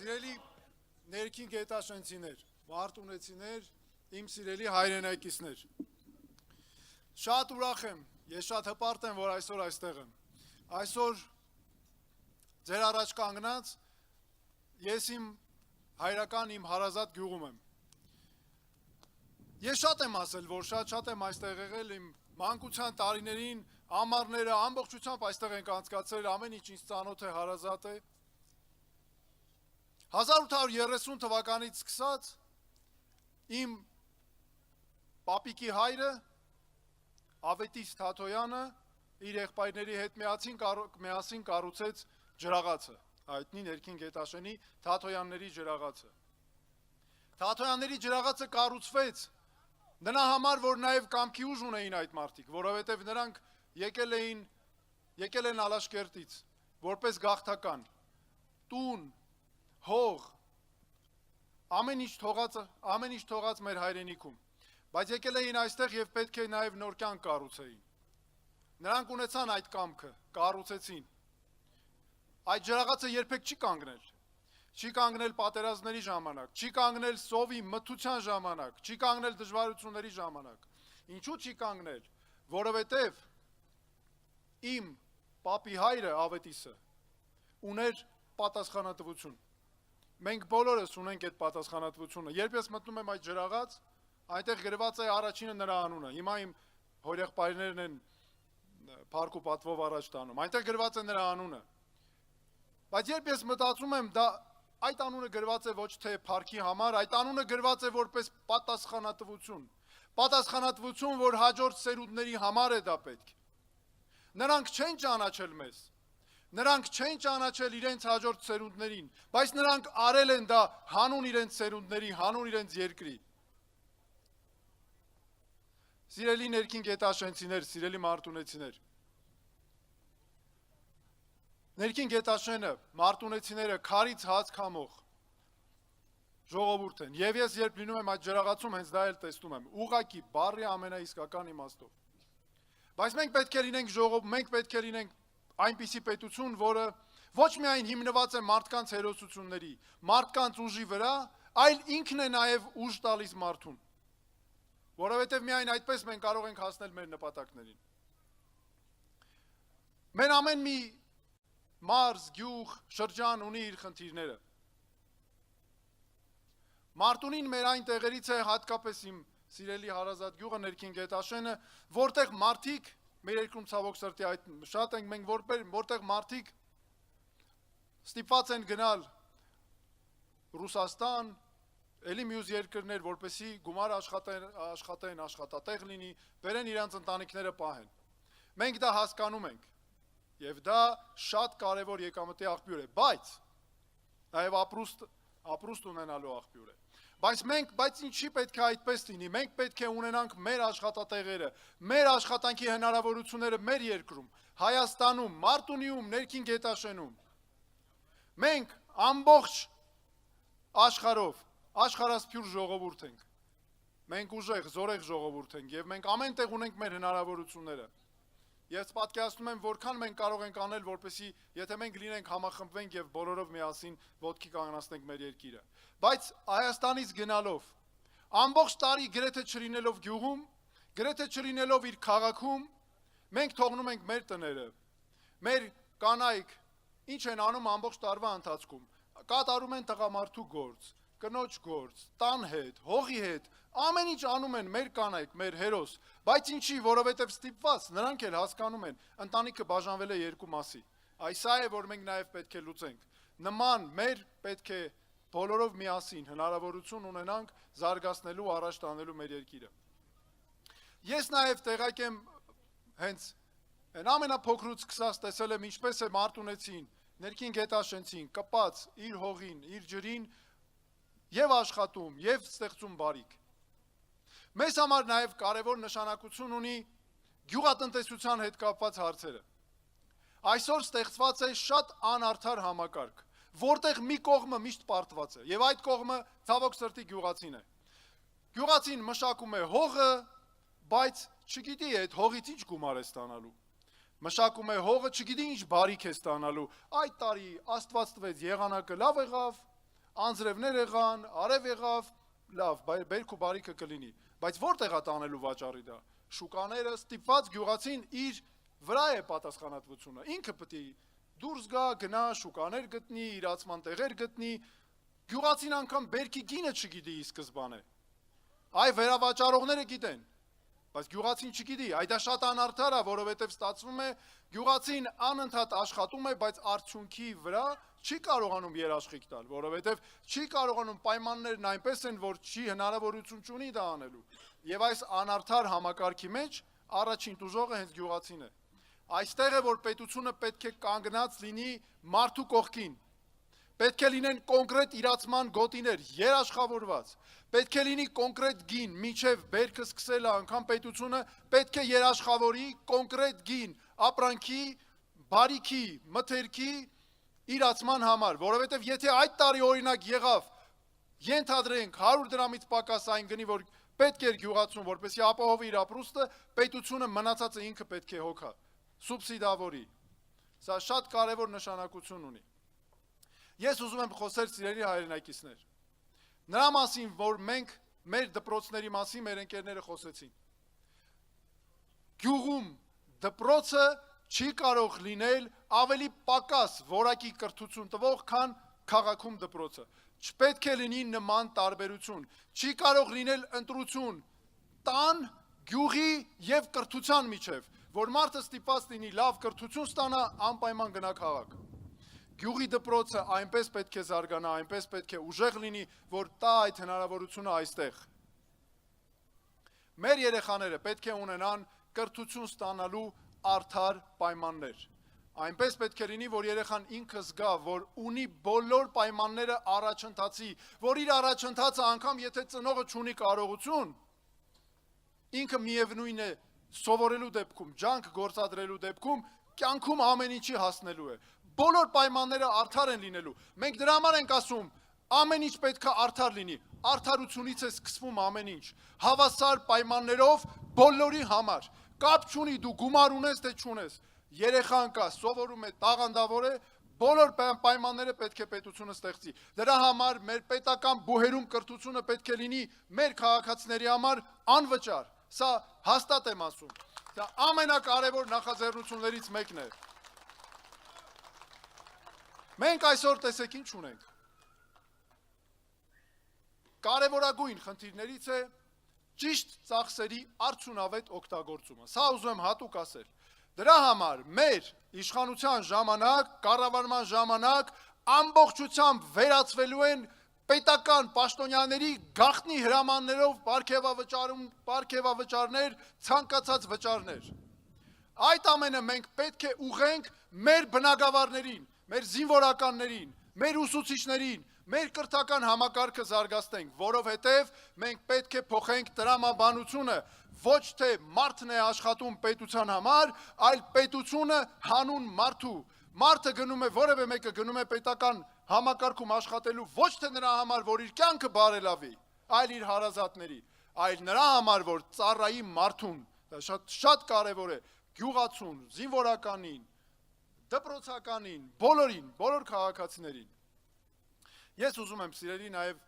Սիրելի ներքին գետաշենցիներ, մարտունեցիներ, իմ սիրելի հայրենակիցներ։ Շատ ուրախ եմ, ես շատ հպարտ եմ, որ այսօր այստեղ եմ։ Այսօր ձեր առաջ կանգնած ես իմ հայրական իմ հարազատ գյուղում եմ։ Ես շատ եմ ասել, որ շատ եմ այստեղ եղել իմ մանկության տարիներին, ամառները ամբողջությամբ այստեղ ենք անցկացրել, ամեն ինչ ինձ ծանոթ է, հարազատ է։ 1830 թվականից սկսած իմ պապիկի հայրը Ավետիս Թաթոյանը իր եղբայրների հետ միասին կառուցեց ջրաղացը, հայտնի ներքին գետաշենի Թաթոյանների ջրաղացը։ Թաթոյանների ջրաղացը կառուցվեց նրա համար, որ նաև կամքի ուժ ունեին այդ մարդիկ, որովհետև նրանք եկել են Ալաշկերտից, որպես գաղթական, տուն, հող, ամեն ինչ թողած մեր հայրենիքում, բայց եկել էին այստեղ և պետք է նաև նոր կյանք կառուցեին։ Նրանք ունեցան այդ կամքը, կառուցեցին։ Այդ ջրաղացը երբեք չի կանգնել։ Չի կանգնել պատերազմների ժամանակ, չի կանգնել սովի մթության ժամանակ, չի կանգնել դժվարությունների ժամանակ։ Ինչու չի կանգնել, որովհետև իմ պապի հայրը Ավետիսը ուներ պատասխանատվություն։ Մենք բոլորս ունենք այդ պատասխանատվությունը։ Երբ ես մտնում եմ այդ ջրաղաց, այնտեղ գրված է առաջինը նրա անունը։ Հիմա իմ հորեղբայրներն են փառք ու պատվով առաջ տանում։ Այնտեղ գրված է նրա անունը։ Բայց երբ ես մտածում եմ, այդ անունը գրված է ոչ թե փառքի համար, այդ անունը գրված է որպես պատասխանատվություն։ Պատասխանատվություն, որ հաջորդ սերունդների համար է դա պետք։ Նրանք չեն ճանաչել մեզ։ Նրանք չեն ճանաչել իրենց հաջորդ սերունդներին, բայց նրանք արել են դա հանուն իրենց սերունդների, հանուն իրենց երկրի։ Սիրելի ներքին գետաշենցիներ, սիրելի մարտունեցիներ։ Ներքին գետաշենը, մարտունեցիները քարից հաց քամող ժողովուրդ են, և ես երբ լինում եմ այդ ջրաղացում, հենց դա էլ տեսնում եմ, ուղղակի բառի ամենաիսկական իմաստով։ Բայց մենք պետք է լինենք ժողով, մենք պետք է լինենք այնպիսի պետություն, որը ոչ միայն հիմնված է մարդկանց հերոսությունների, մարդկանց ուժի վրա, այլ ինքն է նաև ուժ տալիս մարդուն, որովհետև միայն այդպես մենք կարող ենք հասնել մեր նպատակներին։ Մեր ամեն մի մարզ, գյուղ, շրջան ունի իր խնդիրները։ Մարտունին մեր այն տեղերից է հատկապես իմ սիրելի հարազատ գյուղը ներքին գետաշենը, որտեղ մարդիկ, մեր երկրում ցավոք սրտի այդ շատ ենք մենք, որտեղ մարդիկ ստիպված են գնալ Ռուսաստան, էլի մյուս երկրներ, որպեսզի գումար աշխատեն, աշխատատեղ լինի, բերեն իրանց ընտանիքները պահեն։ Մենք դա հասկանում ենք, և դա շատ կարևոր եկամտի աղբյուր է, բայց նաև ապրուստ ունենալու աղբյուր է։ Բայց ինչի պետք է այդպես լինի, մենք պետք է ունենանք մեր աշխատատեղերը, մեր աշխատանքի հնարավորությունները մեր երկրում, Հայաստանում, Մարտունիում, ներքին գետաշենում։ Մենք ամբողջ աշխարհով, աշխարհասփյուր ժողովուրդ ենք, մենք ուժեղ, զորեղ ժողովուրդ ենք, և մենք ամեն տեղ ունենք մեր հնարավորությունները։ Ես պատկերացնում եմ, որքան մենք կարող ենք անել, որպեսզի եթե մենք լինենք համախմբվենք և բոլորով միասին ոտքի կանգնացնենք մեր երկիրը։ Բայց Հայաստանից գնալով, ամբողջ տարի գրեթե չլինելով գյուղում, գրեթե չլինելով իր քաղաքում, մենք թողնում ենք մեր տները, մեր կանայք ինչ են անում ամբողջ տարվա ընթացքում, կատարում են տղամարդու գործ, կնոջ գործ, տան հետ, հողի հետ, ամեն ինչ անում են մեր կանայք, մեր հերոս, բայց ինչի, որովհետև ստիպված, նրանք էլ հասկանում են, ընտանիքը բաժանվել է երկու մասի, այս է, որ մենք նաև պետք է լուծենք, նման մեր պետք է բոլորով միասին հնարավորություն ունենանք զարգացնելու, առաջ տանելու մեր երկիրը։ Ես նաև տեղակ եմ հենց այն ամենափոքրուց սկսած տեսել եմ ինչպես է մարտունեցին, ներքին գետաշենցին, կպած իր հողին, իր ջրին և աշխատում, և ստեղծում բարիք։ Մեզ համար նաև կարևոր նշանակություն ունի գյուղատնտեսության հետ կապված հարցերը։ Այսօր ստեղծված է շատ անարդար համակարգ, որտեղ մի կողմը միշտ պարտված է, և այդ կողմը ցավոք սրտի գյուղացին է։ Գյուղացին մշակում է հողը, բայց չգիտի այդ հողից ինչ գումար է ստանալու։ Մշակում է հողը, չգիտի ինչ բարիք է ստանալու։ Այդ տարի Աստված տվեց եղանակը լավ եղավ, անձրևներ եղան, արև եղավ, լավ, բերք ու բարիքը կլինի, բայց որտեղ է տանելու վաճառի դա։ Շուկաները ստիպված գյուղացին իր վրա է պատասխանատվությունը, ինքը պետք է դուրս գա, գնա, շուկաներ գտնի, իրացման տեղեր գտնի, գյուղացին անգամ բերքի գինը չգիտի ի սկզբանե, այ վերավաճառողները գիտեն, բայց գյուղացին չգիտի, այդ դա շատ անարդար է, որովհետև ստացվում է գյուղացին անընդհատ աշխատում է, բայց արդյունքի վրա չի կարողանում երաշխիք տալ, որովհետև չի կարողանում պայմաններն այնպես են, որ չի հնարավորություն չունի դա անելու, եւ այս անարդար համակարգի մեջ առաջին տուժողը հենց գյուղացին է, այստեղ է, որ պետությունը պետք է կանգնած լինի մարդու կողքին, պետք է լինեն կոնկրետ իրացման գոտիներ, երաշխավորված, պետք է լինի կոնկրետ գին, մինչև բերքը սկսելը անգամ պետությունը պետք է երաշխավորի կոնկրետ գին, ապրանքի, բարիքի, մթերքի իրացման համար, որովհետև եթե այդ տարի օրինակ եղավ, ենթադրենք 100 դրամից պակաս այն գնի, որ պետք էր գյուղացուն, որպեսզի ապահովի իր ապրուստը, պետությունը մնացածը ինքը պետք է հոգա, սուբսիդավորի, սա շատ կարևոր նշանակություն ունի։ Ես ուզում եմ խոսել սիրելի հայրենակիցներ, նրա մասին, որ մենք մեր դպրոցների մասին մեր ընկերները խոսեցին։ Գյուղում դպրոցը չի կարող լինել ավելի պակաս որակի կրթություն տվող, քան քաղաքում դպրոցը։ Չպետք է լինի նման տարբերություն, չի կարող լինել ընտրություն տան, գյուղի եւ կրթության միջև, որ մարդը ստիպված լինի լավ կրթություն ստանա, անպայման գնա քաղաք։ Գյուղի դպրոցը այնպես պետք է զարգանա, այնպես պետք է ուժեղ լինի, որ տա այդ հնարավորությունը այստեղ։ Մեր երեխաները պետք է ունենան կրթություն ստանալու արդար պայմաններ։ Այնպես պետք է լինի, որ երեխան ինքը զգա, որ ունի բոլոր պայմանները առաջընթացի, որ իր առաջընթացը անգամ եթե ծնողը չունի կարողություն, ինքը միևնույն է սովորելու դեպքում, ջանք գործադրելու դեպքում, կյանքում ամեն ինչի հասնելու է։ Բոլոր պայմանները արդար են լինելու։ Մենք դրա համար ենք ասում, ամեն ինչ պետք է արդար լինի։ Արդարությունից է սկսվում ամեն ինչ։ Հավասար պայմաններով բոլորի համար։ Կապ չունի դու գումար ունես թե չունես։ Երեխան կա, սովորում է, տաղանդավոր է, բոլոր պայմանները պետք է պետությունը ստեղծի։ Դրա համար մեր պետական բուհերում կրթությունը պետք է լինի մեր քաղաքացիների համար անվճար։ Սա հաստատ եմ ասում։ Դա ամենակարևոր նախաձեռնություններից մեկն է։ Մենք այսօր տեսեք ինչ ունենք։ Կարևորագույն խնդիրներից է ճիշտ ծախսերի արդյունավետ օգտագործումը։ Սա ուզում եմ հատուկ ասել։ Դրա համար մեր իշխանության ժամանակ, կառավարման ժամանակ ամբողջությամբ վերածվելու են պետական պաշտոնյաների գաղտնի հրամաններով պարգևավճարներ, ցանկացած վճարներ։ Այդ ամենը մենք պետք է ուղենք մեր բնակավարներին, մեր զինվորականներին, մեր ուսուցիչներին, մեր կրթական համակարգը զարգացնենք, որովհետև մենք պետք է փոխենք տրամաբանությունը, ոչ թե մարդն է աշխատում պետության համար, այլ պետությունը հանուն մարդու։ Մարդը գնում է, որևէ մեկը գնում է պետական համակարգում աշխատելու ոչ թե նրա համար, որ իր կյանքը բարելավի, այլ իր հարազատների, այլ նրա համար, որ ծառայի մարդուն, դա շատ կարևոր է, գյուղացուն, զինվորականին, դպրոցականին, բոլորին, բոլոր քաղաքացիներին։ Ես ուզում եմ սիրելի նաև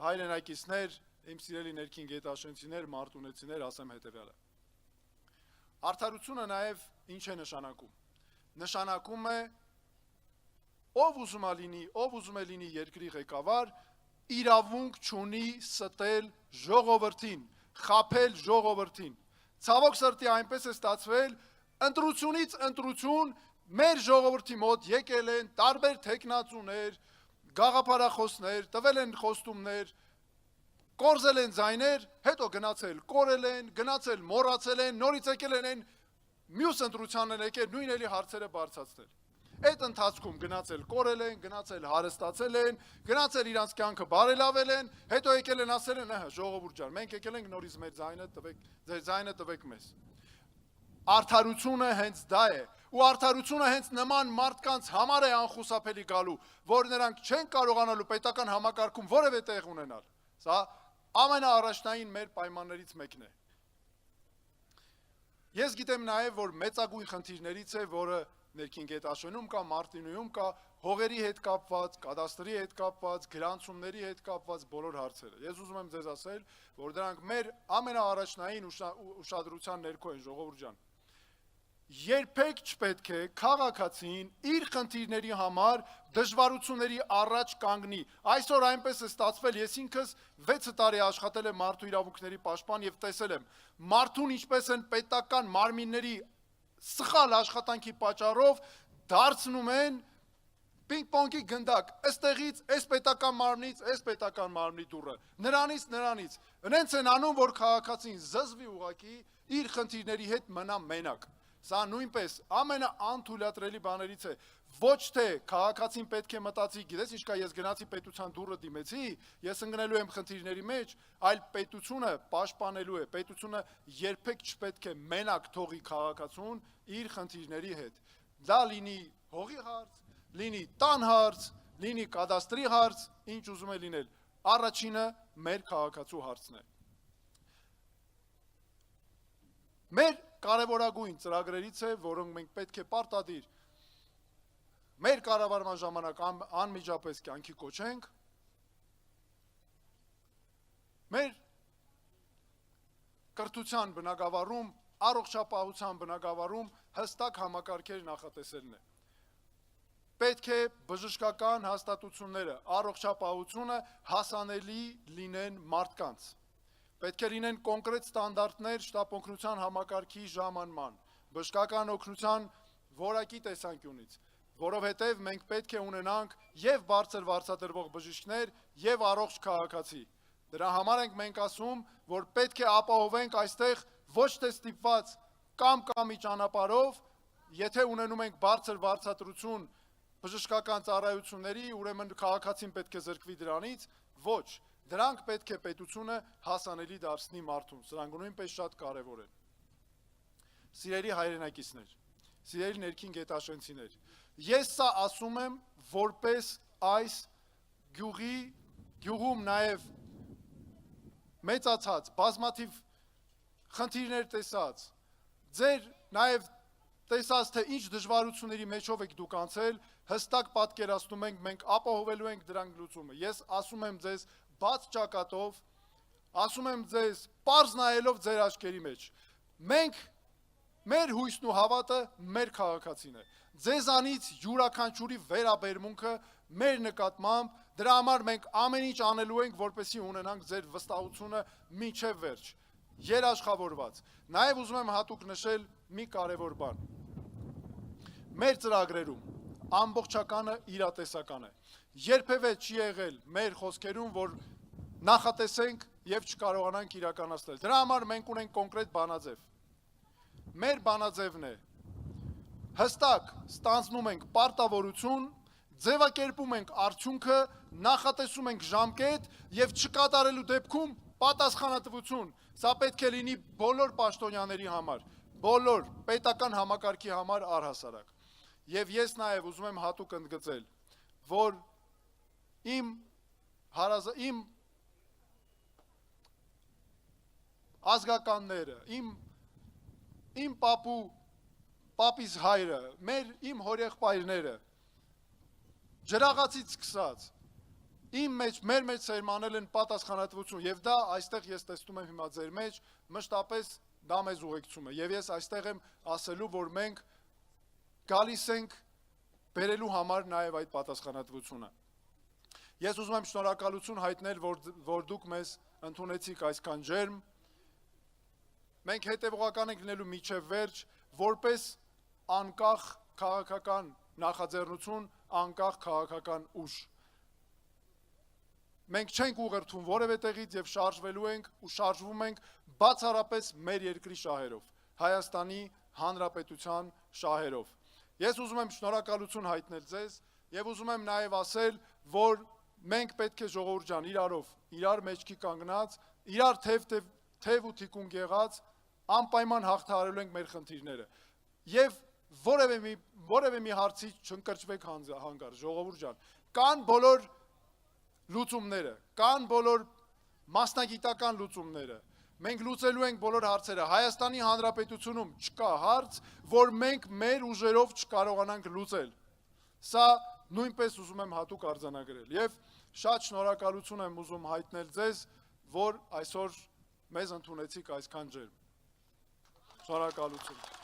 հայրենակիցներ, իմ սիրելի ներքին գետաշենցիներ, մարտունեցիներ, ասեմ հետևյալը։ Արդարությունը նաև ինչ է նշանակում։ Նշանակում է ով ուզում է լինի երկրի ղեկավար, իրավունք չունի ստել ժողովրդին, խաբել ժողովրդին։ Ցավոք սրտի այնպես է ստացվել, ընտրությունից ընտրություն մեր ժողովրդի մոտ եկել են տարբեր թեկնածուներ, գաղափարախոսներ, տվել են խոստումներ, կորզել են ձայներ, հետո գնացել կորել են, գնացել մոռացել են, նորից եկել են մյուս ընտրությանն են եկել նույն էլի հարցերը բարձրացնել։ Այդ ընթացքում գնացել կորել են, գնացել հարստացել են, գնացել իրանց կյանքը բարելավել են, հետո եկել են ասել են, ժողովուրդ ջան, մենք եկել ենք նորից մեր ձայնը տվեք մեզ։ Արդարությունը հենց դա է, ու արդարությունը հենց նման մարդկանց համար է անխուսափելի գալու, որ նրանք չեն կարողանալու պետական համակարգում որևէ տեղ ունենալ։ Սա ամենաառաջնային մեր պայմաններից մեկն է։ Ես գիտեմ նաև, որ մեծագույն խնդիրներից է, որը ներքին գետաշենում կա, Մարտինոյում կա, հողերի հետ կապված, կադաստրի հետ կապված, գրանցումների հետ կապված բոլոր հարցերը։ Ես ուզում եմ ձեզ ասել, որ դրանք մեր ամենաառաջնային ուշադրության ներքո են, ժողովուրդ ջան։ Երբեք չպետք է քաղաքացին իր խնդիրների համար դժվարությունների առաջ կանգնի։ Այսօր այնպես է ստացվել, ես ինքս 6 տարի աշխատել եմ մարդու իրավունքների պաշտպան եւ տեսել եմ մարդուն ինչպես են պետական մարմինների սխալ աշխատանքի պատճառով դարձնում են պինգ-պոնգի գնդակ, այստեղից, այս պետական մարմնից, այս պետական մարմնի դուռը, նրանից, հենց են անում, որ քաղաքացին զզվի ուղակի իր խնդիրների հետ մնա մենակ։ Սա նույնպես ամենաանթույլատրելի բաներից է, ոչ թե քաղաքացին պետք է մտածի, գիտես ինչ կա, ես գնացի պետության դուռը դիմեցի, ես ընկնելու եմ խնդիրների մեջ, այլ պետությունը պաշտպանելու է, պետությունը երբեք չպետք է մենակ թողի քաղաքացուն իր խնդիրների հետ։ Դա լինի հողի հարց, լինի տան հարց, լինի կադաստրի հարց, ինչ ուզում է լինել, առաջինը մեր քաղաքացու հարցն է։ Մեր կարևորագույն ծրագրերից է, որոնք մենք պետք է պարտադիր մեր կառավարման ժամանակ անմիջապես կյանքի կոչենք, մեր կրթության բնագավառում, առողջապահության բնագավառում հստակ համակարգեր նախատեսելն է։ Պետք է բժշկական հաստատությունները, առողջապահությունը հասանելի լինեն մարդկանց։ Պետք է լինեն կոնկրետ ստանդարտներ շտապօգնության համակարգի ժամանման, բժշկական օգնության որակի տեսանկյունից, որովհետև մենք պետք է ունենանք եւ բարձր վարձատրվող բժիշկներ եւ առողջ քաղաքացի։ Դրա համար ենք մենք ասում, որ պետք է ապահովենք այստեղ ոչ թե ստիպված կամ-կամի ճանապարհով, եթե ունենում ենք բարձր վարձատրություն բժշկական ծառայությունների, ուրեմն քաղաքացին պետք է զրկվի դրանից, ոչ, դրանք պետք է պետությունը հասանելի դարձնի մարդուն, սրանք նույնպես շատ կարևոր են։ Սիրելի հայրենակիցներ, սիրելի ներքին գետաշենցիներ, ես սա ասում եմ որպես այս գյուղում նաև մեծացած, բազմաթիվ խնդիրներ տեսած, ձեր նաև տեսած, թե ինչ դժվարությունների մեջով եք դուք անցել, հստակ պատկերացնում ենք, մենք ապահովելու ենք դրանք լուծումը։ Ես ասում եմ ձեզ բաց ճակատով, ասում եմ ձեզ պարզ նայելով ձեր աչքերի մեջ, մենք, մեր հույսն ու հավատը մեր քաղաքացին է, ձեզանից յուրաքանչյուրի վերաբերմունքը մեր նկատմամբ, դրա համար մենք ամեն ինչ անելու ենք, որպեսզի ունենանք ձեր վստահությունը մինչև վերջ, երաշխավորված։ Նաև ուզում եմ հատուկ նշել մի կարևոր բան։ Մեր ծրագրերում ամբողջականը իրատեսական է։ Երբևէ չի եղել մեր խոսքերում, որ նախատեսենք եւ չկարողանանք իրականացնել։ Դրա համար մենք ունենք կոնկրետ բանաձև։ Մեր բանաձևն է հստակ ստանձնում ենք պարտավորություն, ձևակերպում ենք արդյունքը, նախատեսում ենք ժամկետ եւ չկատարելու դեպքում պատասխանատվություն։ Սա պետք է լինի բոլոր պաշտոնյաների համար, բոլոր պետական համակարգի համար առհասարակ։ Եվ ես նաև ուզում եմ հատուկ ընդգծել, որ իմ ազգականները, իմ պապիս հայրը, իմ հորեղբայրները, ջրաղացից սկսած, մեր մեջ սերմանել են պատասխանատվություն, եւ դա այստեղ ես տեսնում եմ հիմա ձեր մեջ, մշտապես դա մեզ ուղեկցում է, եւ ես այստեղ եմ ասելու, որ մենք գալիս ենք բերելու համար նաև այդ պատասխանատվությունը։ Ես ուզում եմ շնորհակալություն հայտնել, որ դուք մեզ ընդունեցիք այսքան ջերմ, մենք հետևողական ենք լինելու մինչև վերջ, որպես անկախ քաղաքական նախաձեռնություն, անկախ քաղաքական ուժ։ Մենք չենք ուղղորդվում որևէ տեղից եւ շարժվելու ենք ու շարժվում ենք բացառապես մեր երկրի շահերով, Հայաստանի Հանրապետության շահերով։ Ես ուզում եմ շնորհակալություն հայտնել ձեզ եւ ուզում եմ նաեւ ասել, որ մենք պետք է ժողովուրդ ջան իրար մեջքի կանգնած, իրար թեև ու թիկունք եղած անպայման հաղթահարելու ենք մեր խնդիրները։ Եվ որևէ մի հարցի չընկճվեք հանգար, ժողովուրդ ջան։ Կան բոլոր լուծումները, կան բոլոր մասնագիտական լուծումները, մենք լուծելու ենք բոլոր հարցերը։ Հայաստանի Հանրապետությունում չկա հարց, որ մենք մեր ուժերով չկարողանանք լուծել։ Սա նույնպես ուզում եմ հատուկ արձանագրել եւ շատ շնորհակալություն եմ ուզում հայտնել ձեզ, որ այսօր մեզ ընդունեցիք այսքան ջերմ։ Շնորհակալություն։